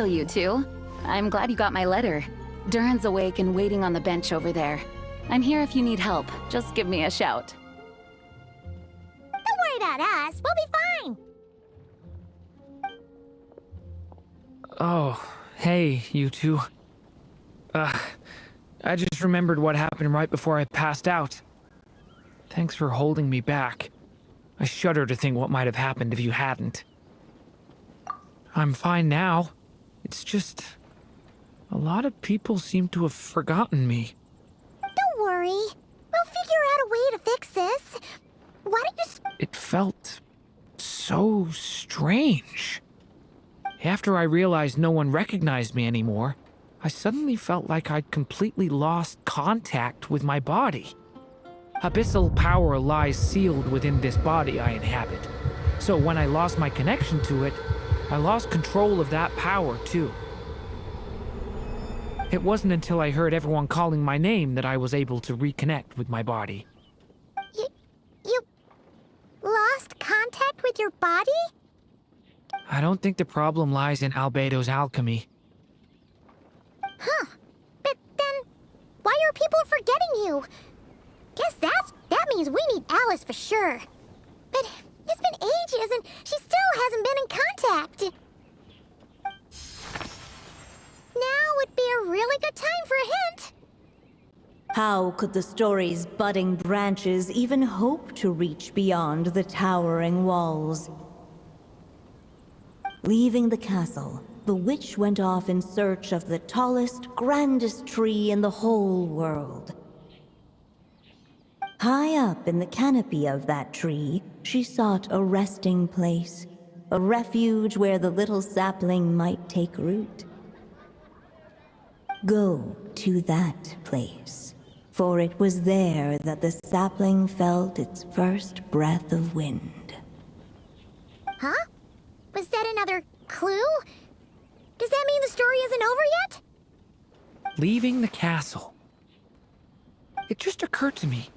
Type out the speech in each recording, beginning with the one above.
Hello, you two. I'm glad you got my letter. Durin's awake and waiting on the bench over there. I'm here if you need help. Just give me a shout. Don't worry about us. We'll be fine. Oh, hey, you two. I just remembered what happened right before I passed out. Thanks for holding me back. I shudder to think what might have happened if you hadn't. I'm fine now. It's just... a lot of people seem to have forgotten me. Don't worry. We'll figure out a way to fix this. Why don't you... It felt so strange. After I realized no one recognized me anymore, I suddenly felt like I'd completely lost contact with my body. Abyssal power lies sealed within this body I inhabit. So when I lost my connection to it, I lost control of that power too. It wasn't until I heard everyone calling my name that I was able to reconnect with my body. You lost contact with your body? I don't think the problem lies in Albedo's alchemy. Huh. But then, why are people forgetting you? Guess that means we need Alice for sure. But it's been ages and she still hasn't been in contact. Now would be a really good time for a hint. How could the story's budding branches even hope to reach beyond the towering walls? Leaving the castle, the witch went off in search of the tallest, grandest tree in the whole world. High up in the canopy of that tree, she sought a resting place, a refuge where the little sapling might take root. Go to that place, for it was there that the sapling felt its first breath of wind. Huh? Was that another clue? Does that mean the story isn't over yet? Leaving the castle. It just occurred to me.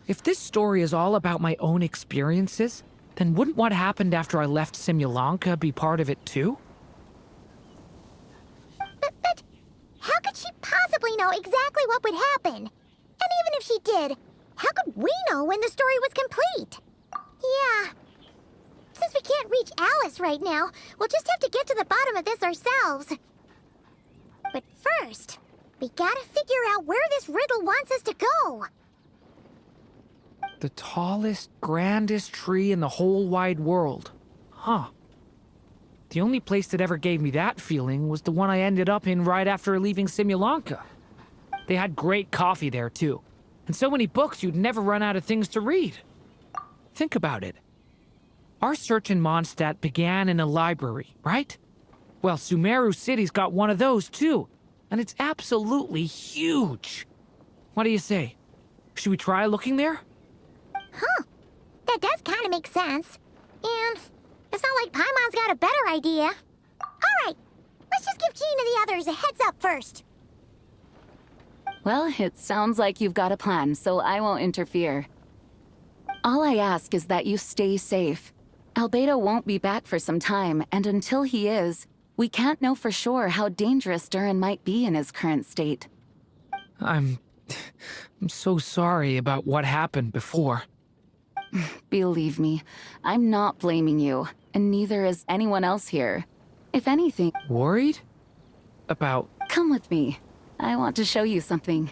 If this story is all about my own experiences, then wouldn't what happened after I left Simulanka be part of it too? But how could she possibly know exactly what would happen? And even if she did, how could we know when the story was complete? Yeah. Since we can't reach Alice right now, we'll just have to get to the bottom of this ourselves. But first, we gotta figure out where this riddle wants us to go. The tallest, grandest tree in the whole wide world. Huh. The only place that ever gave me that feeling was the one I ended up in right after leaving Simulanka. They had great coffee there too, and so many books you'd never run out of things to read. Think about it. Our search in Mondstadt began in a library, right? Well, Sumeru City's got one of those too, and it's absolutely huge. What do you say? Should we try looking there? Huh. That does kind of make sense. And it's not like Paimon's got a better idea. All right, let's just give Jean and the others a heads up first. Well, it sounds like you've got a plan, so I won't interfere. All I ask is that you stay safe. Albedo won't be back for some time, and until he is, we can't know for sure how dangerous Durin might be in his current state. I'm so sorry about what happened before. Believe me, I'm not blaming you, and neither is anyone else here. If anything... Worried? About... Come with me. I want to show you something.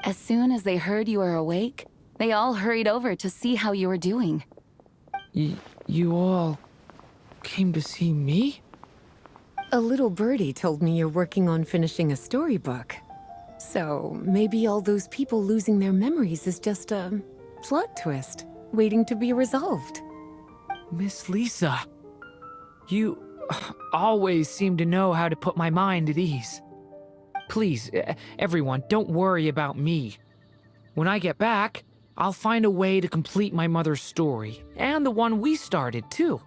As soon as they heard you were awake, they all hurried over to see how you were doing. You all... came to see me? A little birdie told me you're working on finishing a storybook. So, maybe all those people losing their memories is just a plot twist, waiting to be resolved. Miss Lisa, you always seem to know how to put my mind at ease. Please, everyone, don't worry about me. When I get back, I'll find a way to complete my mother's story, and the one we started, too.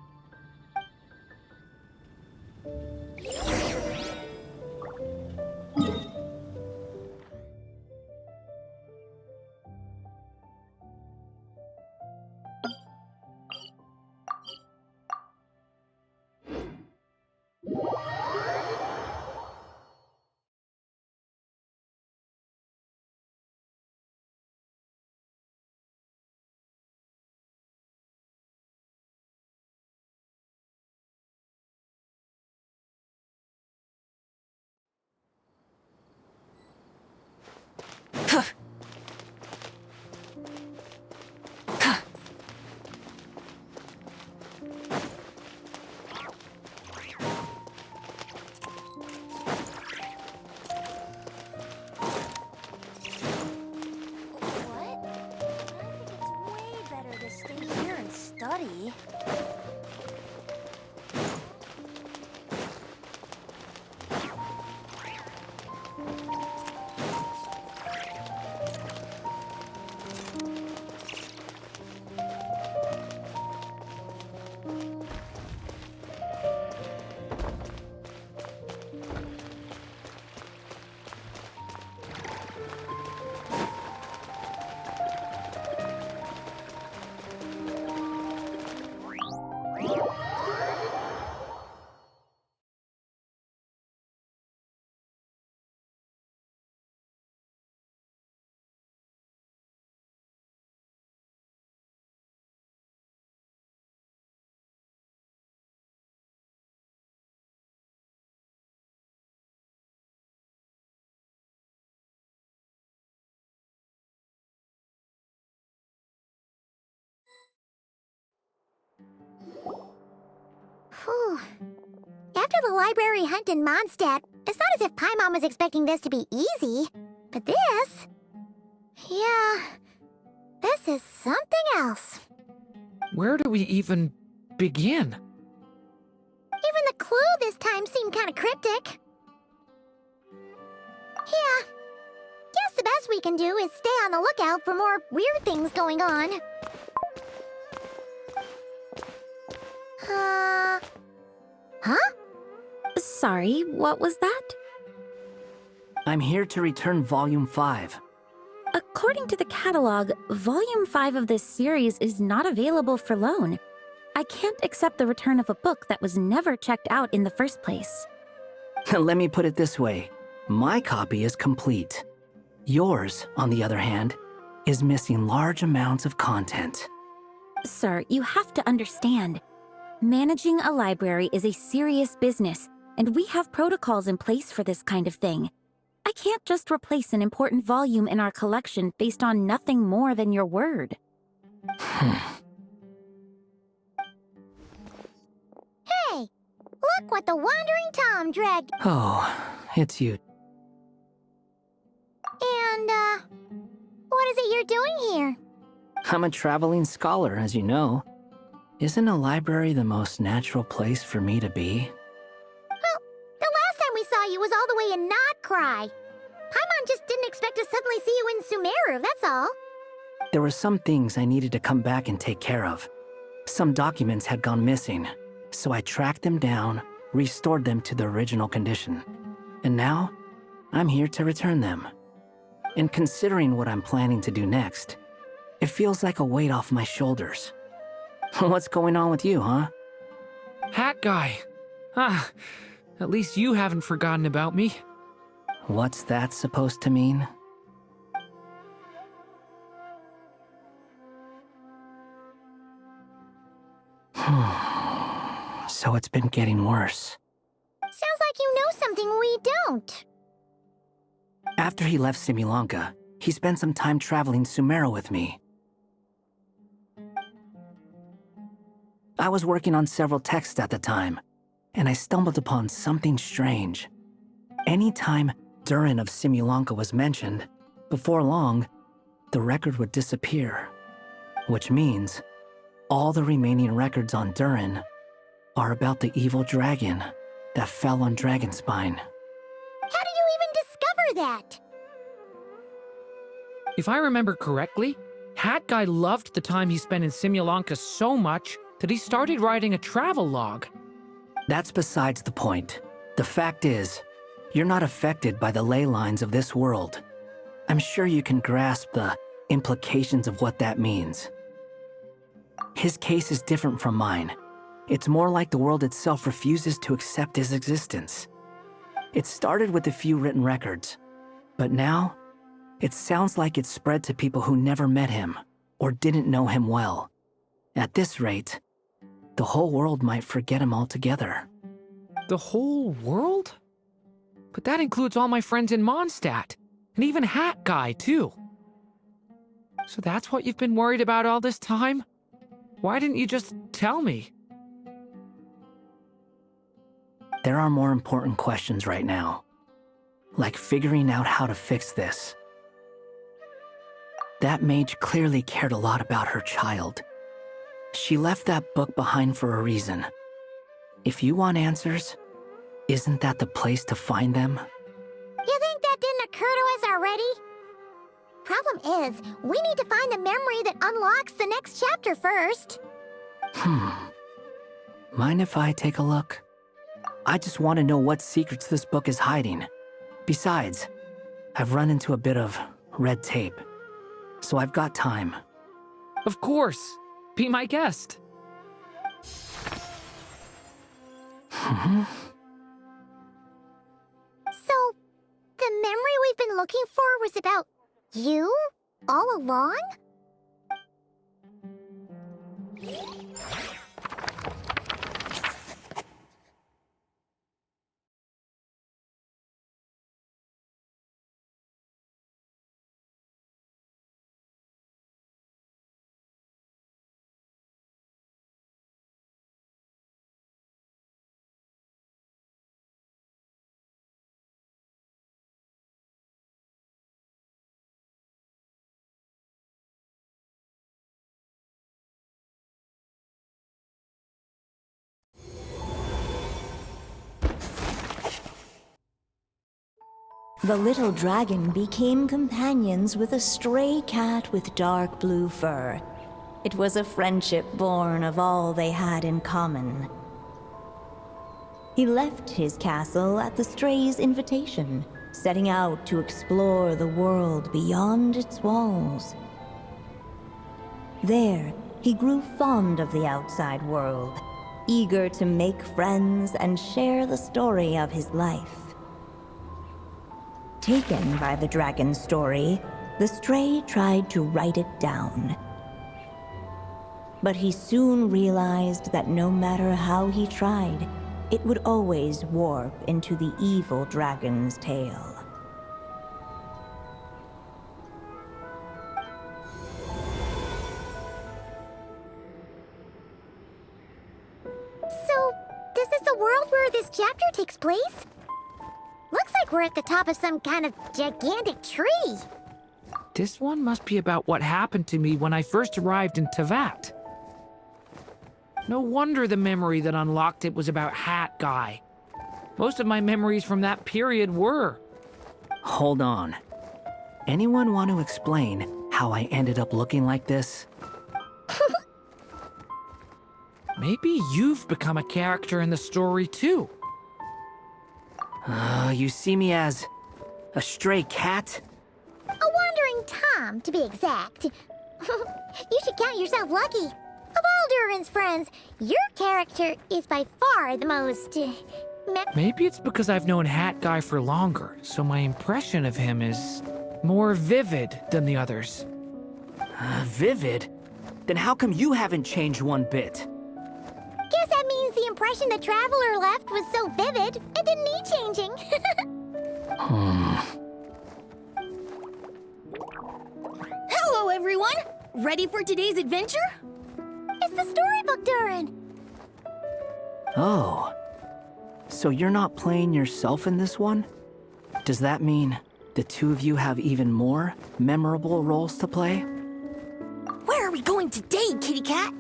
know. After the library hunt in Mondstadt, it's not as if Paimon was expecting this to be easy. But this... Yeah... This is something else. Where do we even begin? Even the clue this time seemed kind of cryptic. Yeah. Guess the best we can do is stay on the lookout for more weird things going on. Huh? Sorry, what was that? I'm here to return Volume 5. According to the catalog, Volume 5 of this series is not available for loan. I can't accept the return of a book that was never checked out in the first place. Let me put it this way. My copy is complete. Yours, on the other hand, is missing large amounts of content. Sir, you have to understand. Managing a library is a serious business, and we have protocols in place for this kind of thing. I can't just replace an important volume in our collection based on nothing more than your word. Hey! Look what the Wandering Tom dragged. Oh, it's you. And, what is it you're doing here? I'm a traveling scholar, as you know. Isn't a library the most natural place for me to be? Well, the last time we saw you was all the way in Notcry. Paimon just didn't expect to suddenly see you in Sumeru, that's all. There were some things I needed to come back and take care of. Some documents had gone missing, so I tracked them down, restored them to the original condition. And now, I'm here to return them. And considering what I'm planning to do next, it feels like a weight off my shoulders. What's going on with you, huh? Hat guy. Ah, at least you haven't forgotten about me. What's that supposed to mean? So it's been getting worse. Sounds like you know something we don't. After he left Simulanka, he spent some time traveling Sumeru with me. I was working on several texts at the time, and I stumbled upon something strange. Anytime Durin of Simulanka was mentioned, before long, the record would disappear. Which means, all the remaining records on Durin are about the evil dragon that fell on Dragonspine. How did you even discover that? If I remember correctly, Hat Guy loved the time he spent in Simulanka so much that he started writing a travel log. That's besides the point. The fact is, you're not affected by the ley lines of this world. I'm sure you can grasp the implications of what that means. His case is different from mine. It's more like the world itself refuses to accept his existence. It started with a few written records, but now, it sounds like it's spread to people who never met him or didn't know him well. At this rate, the whole world might forget him altogether. The whole world? But that includes all my friends in Mondstadt, and even Hat Guy, too. So that's what you've been worried about all this time? Why didn't you just tell me? There are more important questions right now, like figuring out how to fix this. That mage clearly cared a lot about her child. She left that book behind for a reason. If you want answers, isn't that the place to find them? You think that didn't occur to us already? Problem is, we need to find the memory that unlocks the next chapter first. Mind if I take a look? I just want to know what secrets this book is hiding. Besides, I've run into a bit of red tape, so I've got time. Of course. Be my guest. So, the memory we've been looking for was about you? All along? The little dragon became companions with a stray cat with dark blue fur. It was a friendship born of all they had in common. He left his castle at the stray's invitation, setting out to explore the world beyond its walls. There, he grew fond of the outside world, eager to make friends and share the story of his life. Taken by the dragon's story, the stray tried to write it down. But he soon realized that no matter how he tried, it would always warp into the evil dragon's tale. So, this is the world where this chapter takes place? Looks like we're at the top of some kind of gigantic tree. This one must be about what happened to me when I first arrived in Tevat. No wonder the memory that unlocked it was about Hat Guy. Most of my memories from that period were. Hold on. Anyone want to explain how I ended up looking like this? Maybe you've become a character in the story too. You see me as a stray cat? A wandering Tom, to be exact. You should count yourself lucky. Of all Durin's friends, your character is by far the most... Maybe it's because I've known Hat Guy for longer, so my impression of him is more vivid than the others. Vivid? Then how come you haven't changed one bit? Guess that means the impression the Traveler left was so vivid, it didn't need changing. Hello, everyone! Ready for today's adventure? It's the storybook, Durin. Oh. So you're not playing yourself in this one? Does that mean the two of you have even more memorable roles to play? Where are we going today, kitty cat?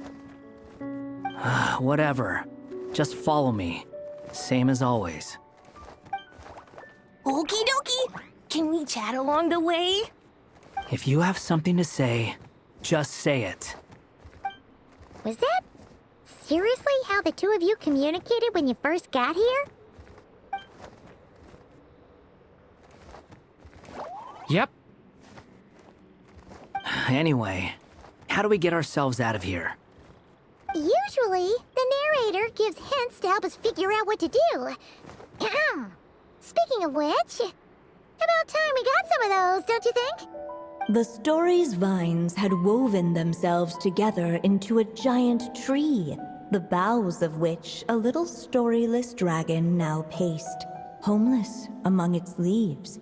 Whatever. Just follow me. Same as always. Okie dokie! Can we chat along the way? If you have something to say, just say it. Was that seriously how the two of you communicated when you first got here? Yep. Anyway, how do we get ourselves out of here? Usually, the narrator gives hints to help us figure out what to do. Speaking of which, about time we got some of those, don't you think? The story's vines had woven themselves together into a giant tree, the boughs of which a little storyless dragon now paced, homeless among its leaves.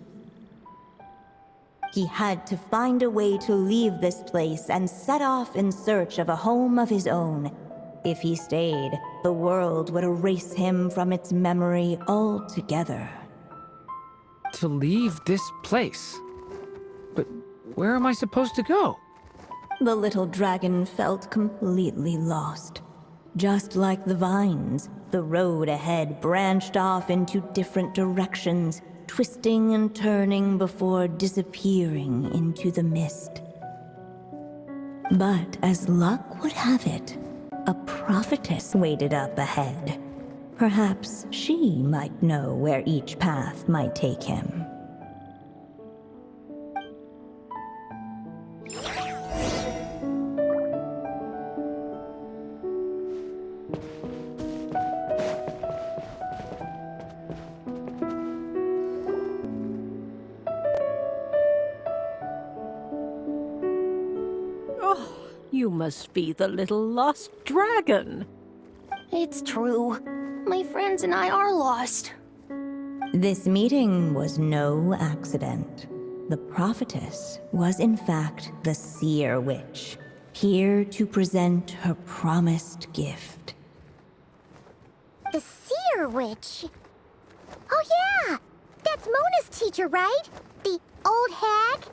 He had to find a way to leave this place and set off in search of a home of his own. If he stayed, the world would erase him from its memory altogether. To leave this place. But where am I supposed to go? The little dragon felt completely lost. Just like the vines, the road ahead branched off into different directions, twisting and turning before disappearing into the mist. But as luck would have it, a prophetess waited up ahead. Perhaps she might know where each path might take him. You must be the little lost dragon. It's true. My friends and I are lost. This meeting was no accident. The prophetess was in fact the seer witch, here to present her promised gift. The seer witch? Oh yeah! That's Mona's teacher, right? The old hag?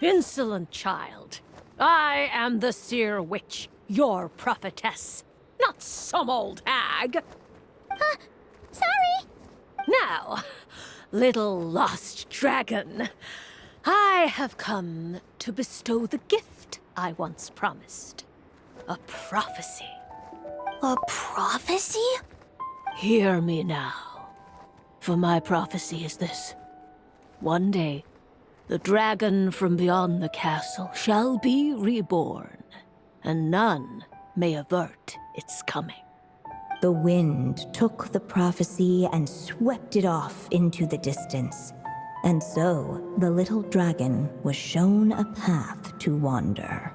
Insolent child. I am the seer witch, your prophetess, not some old hag. Sorry! Now, little lost dragon. I have come to bestow the gift I once promised. A prophecy. A prophecy? Hear me now. For my prophecy is this. One day, the dragon from beyond the castle shall be reborn, and none may avert its coming. The wind took the prophecy and swept it off into the distance. And so, the little dragon was shown a path to wander.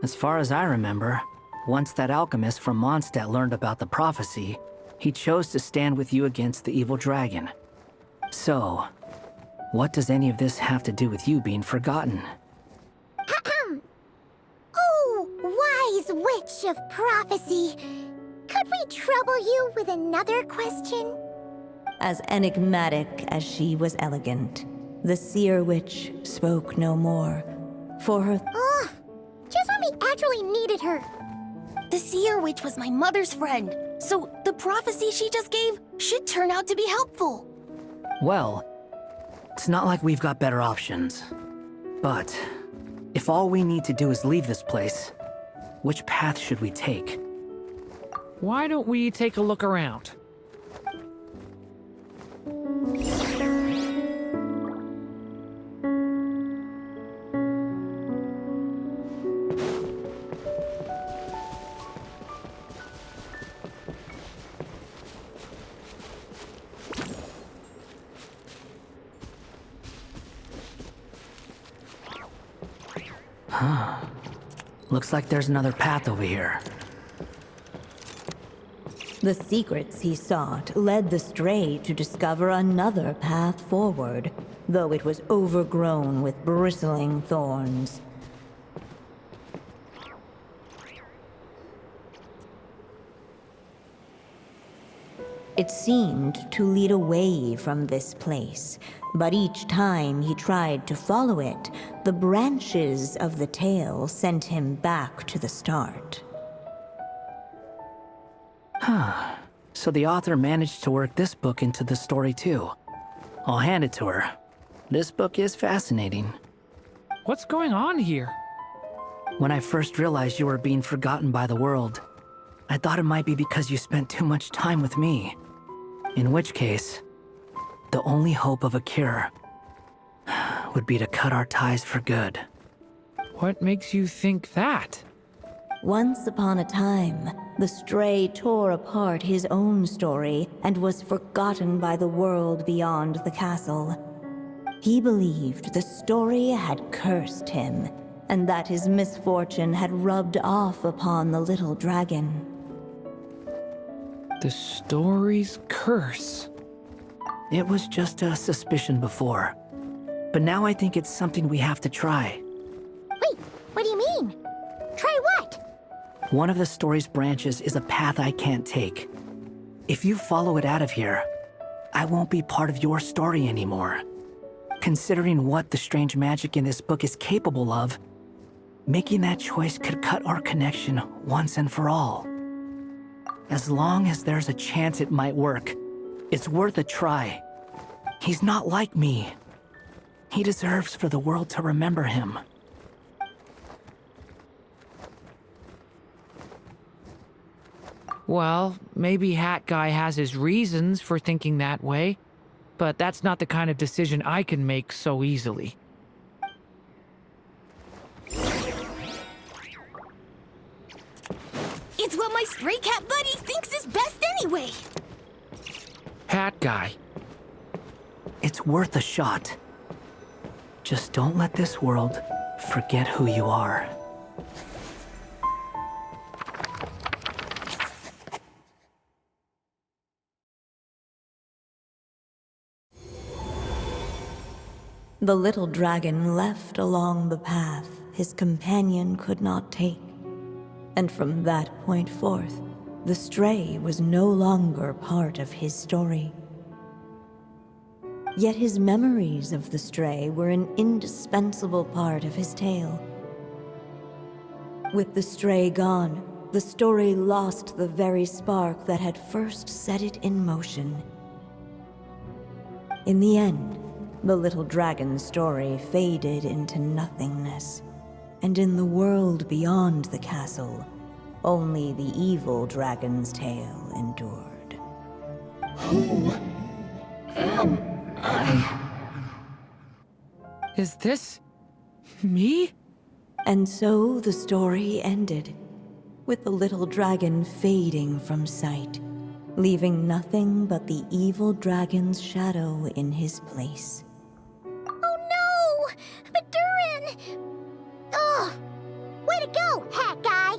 As far as I remember, once that alchemist from Mondstadt learned about the prophecy, he chose to stand with you against the evil dragon. So, what does any of this have to do with you being forgotten? Oh, wise witch of prophecy. Could we trouble you with another question? As enigmatic as she was elegant, the seer witch spoke no more, for her Just when we actually needed her. The Seer Witch was my mother's friend, so the prophecy she just gave should turn out to be helpful. Well, it's not like we've got better options. But, if all we need to do is leave this place, which path should we take? Why don't we take a look around? Looks like there's another path over here. The secrets he sought led the stray to discover another path forward, though it was overgrown with bristling thorns. It seemed to lead away from this place, but each time he tried to follow it, the branches of the tail sent him back to the start. So the author managed to work this book into the story too. I'll hand it to her. This book is fascinating. What's going on here? When I first realized you were being forgotten by the world, I thought it might be because you spent too much time with me. In which case, the only hope of a cure would be to cut our ties for good. What makes you think that? Once upon a time, the stray tore apart his own story and was forgotten by the world beyond the castle. He believed the story had cursed him, and that his misfortune had rubbed off upon the little dragon. The story's curse. It was just a suspicion before, but now I think it's something we have to try. Wait, what do you mean? Try what? One of the story's branches is a path I can't take. If you follow it out of here, I won't be part of your story anymore. Considering what the strange magic in this book is capable of, making that choice could cut our connection once and for all. As long as there's a chance it might work, it's worth a try. He's not like me. He deserves for the world to remember him. Well, maybe Hat Guy has his reasons for thinking that way, but that's not the kind of decision I can make so easily. It's what my stray cat buddy thinks is best anyway. Hat Guy. It's worth a shot. Just don't let this world forget who you are. The little dragon left along the path his companion could not take. And from that point forth, the stray was no longer part of his story. Yet his memories of the stray were an indispensable part of his tale. With the stray gone, the story lost the very spark that had first set it in motion. In the end, the little dragon's story faded into nothingness, and in the world beyond the castle, only the evil dragon's tale endured. Who am I? Is this me? And so the story ended, with the little dragon fading from sight, leaving nothing but the evil dragon's shadow in his place. Oh no! But Durin! Ugh! Way to go, hat guy!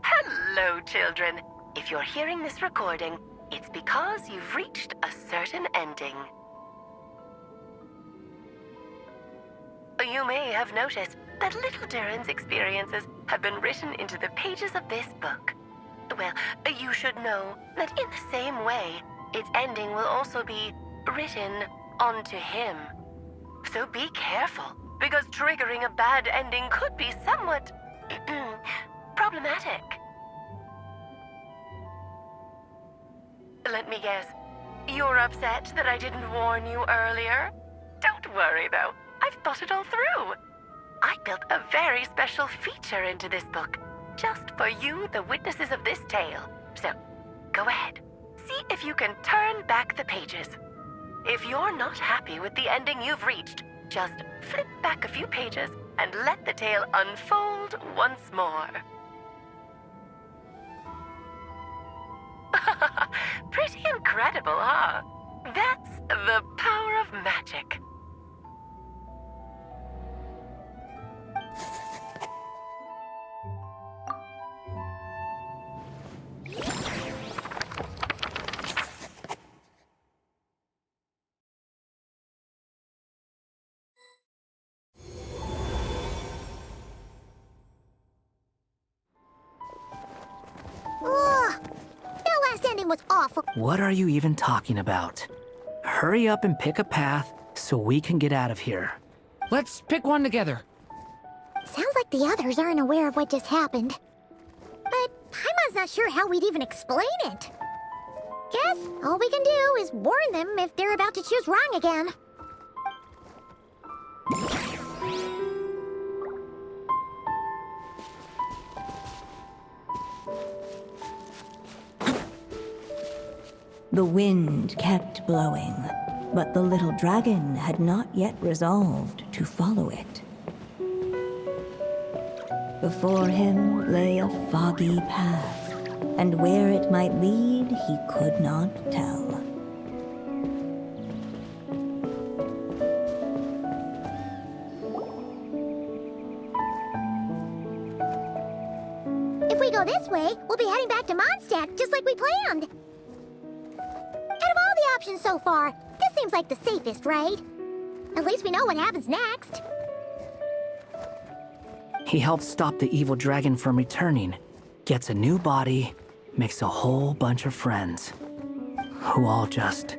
Hello, children. If you're hearing this recording, it's because you've reached a certain ending. You may have noticed that little Durin's experiences have been written into the pages of this book. Well, you should know that in the same way, its ending will also be written onto him. So be careful, because triggering a bad ending could be somewhat problematic. Let me guess, you're upset that I didn't warn you earlier? Don't worry though, I've thought it all through. I built a very special feature into this book, just for you, the witnesses of this tale. So, go ahead, see if you can turn back the pages. If you're not happy with the ending you've reached, just flip back a few pages and let the tale unfold once more. Pretty incredible, huh? That's the power of magic. Ugh! That last ending was awful. What are you even talking about? Hurry up and pick a path so we can get out of here. Let's pick one together. Sounds like the others aren't aware of what just happened. But Paimon's not sure how we'd even explain it. Guess all we can do is warn them if they're about to choose wrong again. The wind kept blowing, but the little dragon had not yet resolved to follow it. Before him lay a foggy path, and where it might lead he could not tell. If we go this way, we'll be heading back to Mondstadt just like we planned. Out of all the options so far, this seems like the safest, right? At least we know what happens next. He helps stop the evil dragon from returning, gets a new body, makes a whole bunch of friends, who all just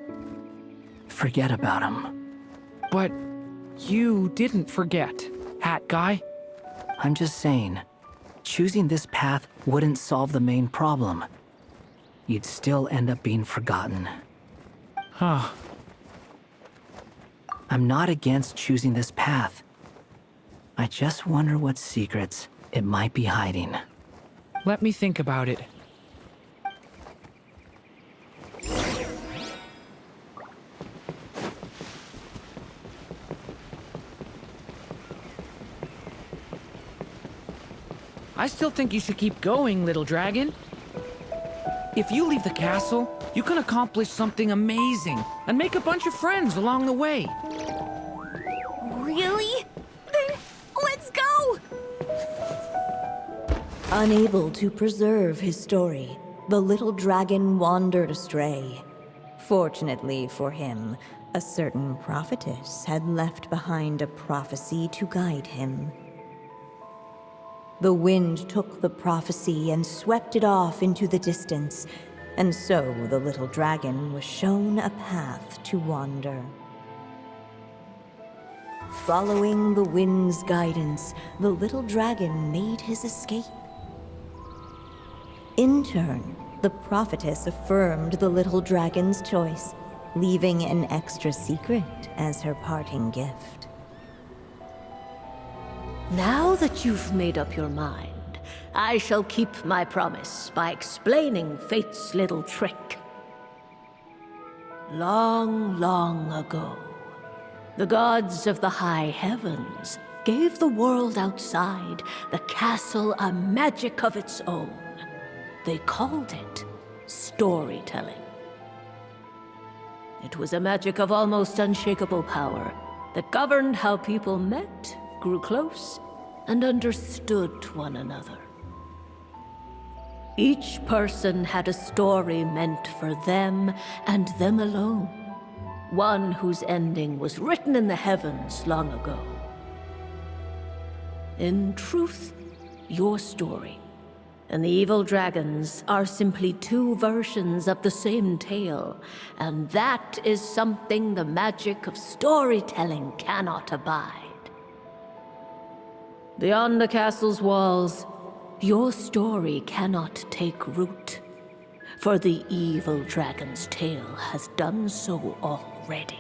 forget about him. But you didn't forget, Hat Guy. I'm just saying, choosing this path wouldn't solve the main problem. You'd still end up being forgotten. Huh. I'm not against choosing this path. I just wonder what secrets it might be hiding. Let me think about it. I still think you should keep going, little dragon. If you leave the castle, you can accomplish something amazing and make a bunch of friends along the way. Really? Then let's go! Unable to preserve his story, the little dragon wandered astray. Fortunately for him, a certain prophetess had left behind a prophecy to guide him. The wind took the prophecy and swept it off into the distance, and so the little dragon was shown a path to wander. Following the wind's guidance, the little dragon made his escape. In turn, the prophetess affirmed the little dragon's choice, leaving an extra secret as her parting gift. Now that you've made up your mind, I shall keep my promise by explaining Fate's little trick. Long, long ago, the gods of the high heavens gave the world outside the castle a magic of its own. They called it storytelling. It was a magic of almost unshakable power that governed how people met, grew close, and understood one another. Each person had a story meant for them and them alone, one whose ending was written in the heavens long ago. In truth, your story and the evil dragons are simply two versions of the same tale, and that is something the magic of storytelling cannot abide. Beyond the castle's walls, your story cannot take root, for the evil dragon's tale has done so already.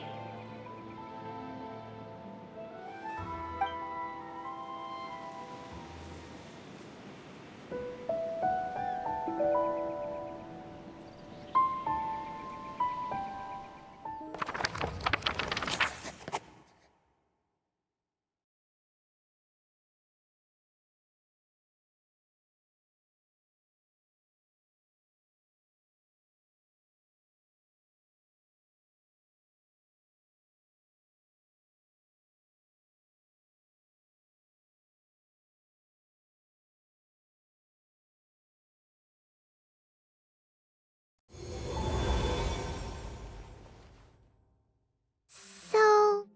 So,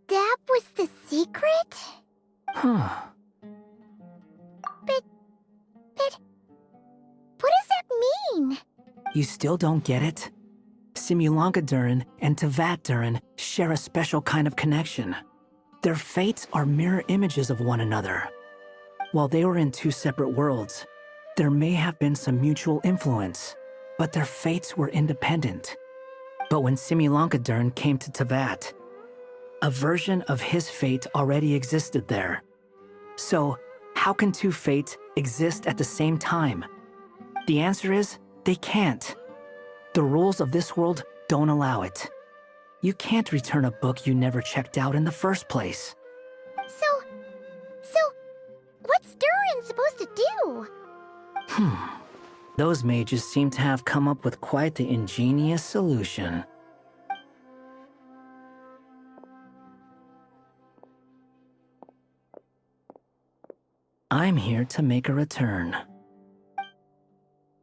that was the secret? Huh. But, what does that mean? You still don't get it? Simulanka Durin and Tevat Durin share a special kind of connection. Their fates are mirror images of one another. While they were in two separate worlds, there may have been some mutual influence, but their fates were independent. But when Simulanka Durin came to Tevat, a version of his fate already existed there. So, how can two fates exist at the same time? The answer is, they can't. The rules of this world don't allow it. You can't return a book you never checked out in the first place. So, what's Durin supposed to do? Those mages seem to have come up with quite the ingenious solution. I'm here to make a return.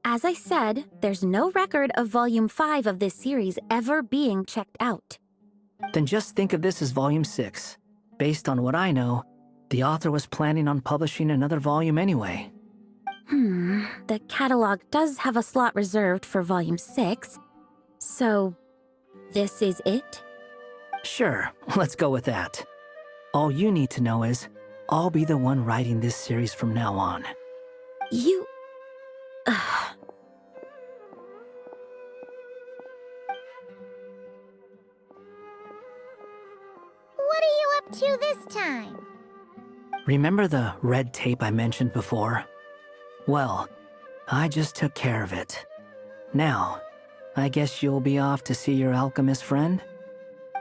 As I said, there's no record of Volume 5 of this series ever being checked out. Then just think of this as Volume 6. Based on what I know, the author was planning on publishing another volume anyway. The catalog does have a slot reserved for Volume 6. So, this is it? Sure, let's go with that. All you need to know is, I'll be the one writing this series from now on. You... What are you up to this time? Remember the red tape I mentioned before? Well, I just took care of it. Now, I guess you'll be off to see your alchemist friend?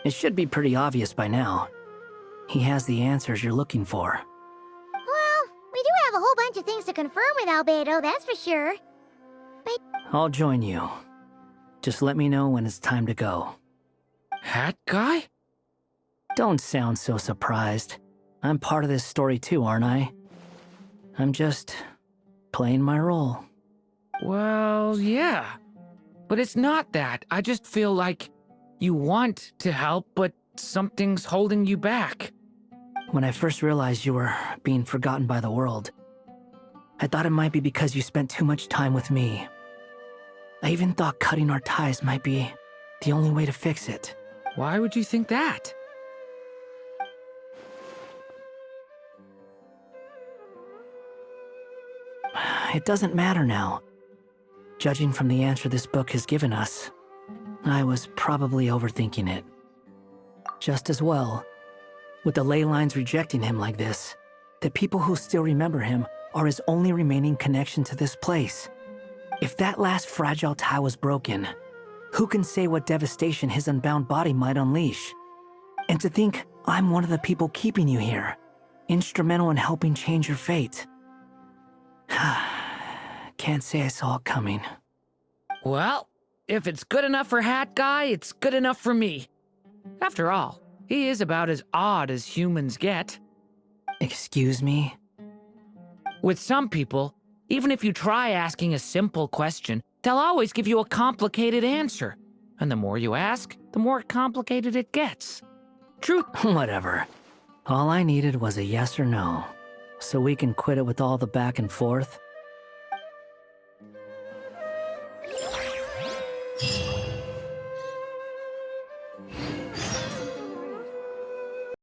It should be pretty obvious by now. He has the answers you're looking for. Well, we do have a whole bunch of things to confirm with Albedo, that's for sure. But I'll join you. Just let me know when it's time to go. Hat guy? Don't sound so surprised. I'm part of this story too, aren't I? I'm just playing my role. Well, yeah. But it's not that. I just feel like you want to help, but something's holding you back. When I first realized you were being forgotten by the world, I thought it might be because you spent too much time with me. I even thought cutting our ties might be the only way to fix it. Why would you think that? it doesn't matter now. Judging from the answer this book has given us, I was probably overthinking it. Just as well, with the ley lines rejecting him like this, the people who still remember him are his only remaining connection to this place. If that last fragile tie was broken, who can say what devastation his unbound body might unleash? And to think I'm one of the people keeping you here, instrumental in helping change your fate. Can't say I saw it coming. Well, if it's good enough for Hat Guy, it's good enough for me. After all, he is about as odd as humans get. Excuse me? With some people, even if you try asking a simple question, they'll always give you a complicated answer. And the more you ask, the more complicated it gets. Truth. Whatever. All I needed was a yes or no, so we can quit it with all the back and forth